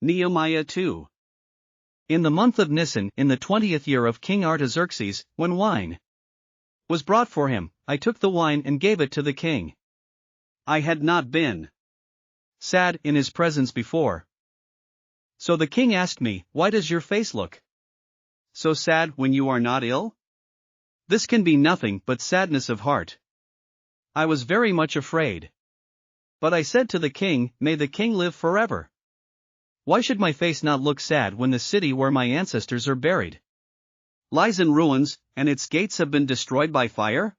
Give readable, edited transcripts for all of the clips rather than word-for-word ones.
Nehemiah 2. In the month of Nisan, in the 20th year of King Artaxerxes, when wine was brought for him, I took the wine and gave it to the king. I had not been sad in his presence before. So the king asked me, "Why does your face look so sad when you are not ill?" "This can be nothing but sadness of heart." I was very much afraid. But I said to the king, "May the king live forever. Why should my face not look sad when the city where my ancestors are buried lies in ruins, and its gates have been destroyed by fire?"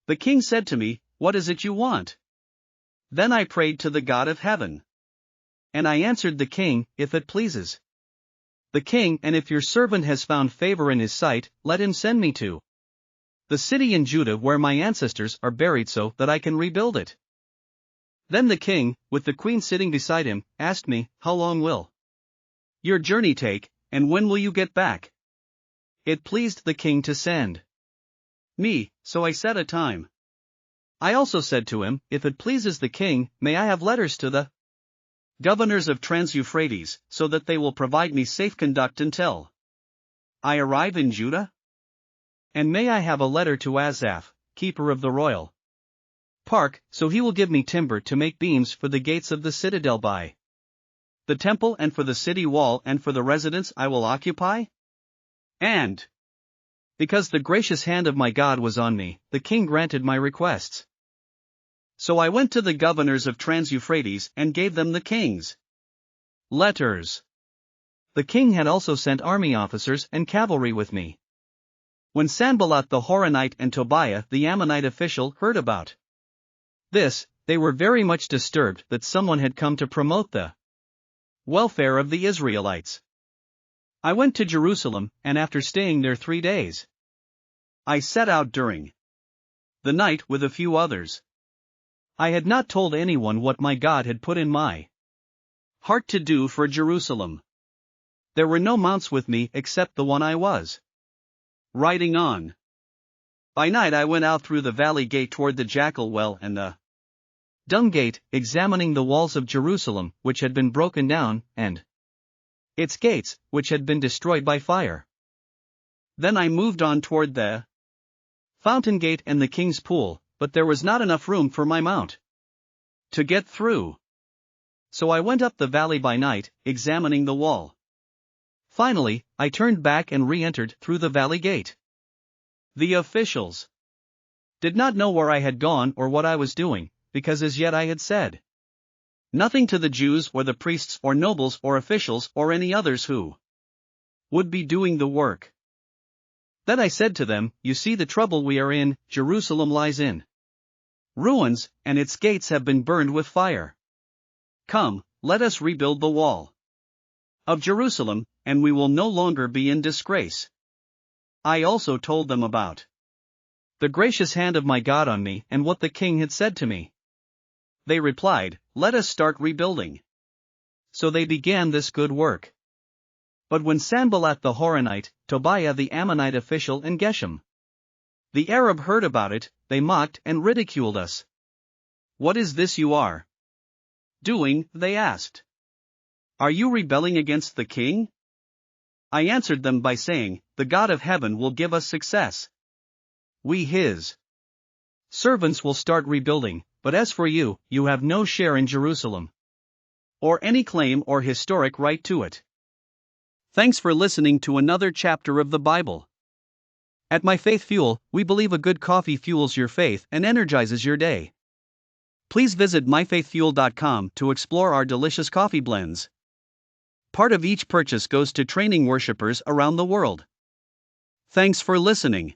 The king said to me, "What is it you want?" Then I prayed to the God of heaven. And I answered the king, "If it pleases the king, and if your servant has found favor in his sight, let him send me to the city in Judah where my ancestors are buried so that I can rebuild it." Then the king, with the queen sitting beside him, asked me, "How long will your journey take, and when will you get back?" It pleased the king to send me, so I set a time. I also said to him, "If it pleases the king, may I have letters to the governors of Trans-Euphrates, so that they will provide me safe conduct until I arrive in Judah? And may I have a letter to Asaph, keeper of the royal park, so he will give me timber to make beams for the gates of the citadel by the temple and for the city wall and for the residence I will occupy?" And because the gracious hand of my God was on me, the king granted my requests. So I went to the governors of Trans-Euphrates and gave them the king's letters. The king had also sent army officers and cavalry with me. When Sanballat the Horonite and Tobiah the Ammonite official heard about this, they were very much disturbed that someone had come to promote the welfare of the Israelites. I went to Jerusalem, and after staying there 3 days, I set out during the night with a few others. I had not told anyone what my God had put in my heart to do for Jerusalem. There were no mounts with me except the one I was riding on. By night I went out through the valley gate toward the Jackal Well and the Dung Gate, examining the walls of Jerusalem, which had been broken down, and its gates, which had been destroyed by fire. Then I moved on toward the Fountain Gate and the King's Pool, but there was not enough room for my mount to get through. So I went up the valley by night, examining the wall. Finally, I turned back and re-entered through the valley gate. The officials did not know where I had gone or what I was doing, because as yet I had said nothing to the Jews or the priests or nobles or officials or any others who would be doing the work. Then I said to them, "You see the trouble we are in. Jerusalem lies in ruins, and its gates have been burned with fire. Come, let us rebuild the wall of Jerusalem, and we will no longer be in disgrace." I also told them about the gracious hand of my God on me and what the king had said to me. They replied, "Let us start rebuilding." So they began this good work. But when Sanballat the Horonite, Tobiah the Ammonite official and Geshem the Arab heard about it, they mocked and ridiculed us. "What is this you are doing?" they asked. "Are you rebelling against the king?" I answered them by saying, "The God of heaven will give us success. We his servants will start rebuilding, but as for you, you have no share in Jerusalem, or any claim or historic right to it." Thanks for listening to another chapter of the Bible. At My Faith Fuel, we believe a good coffee fuels your faith and energizes your day. Please visit myfaithfuel.com to explore our delicious coffee blends. Part of each purchase goes to training worshipers around the world. Thanks for listening.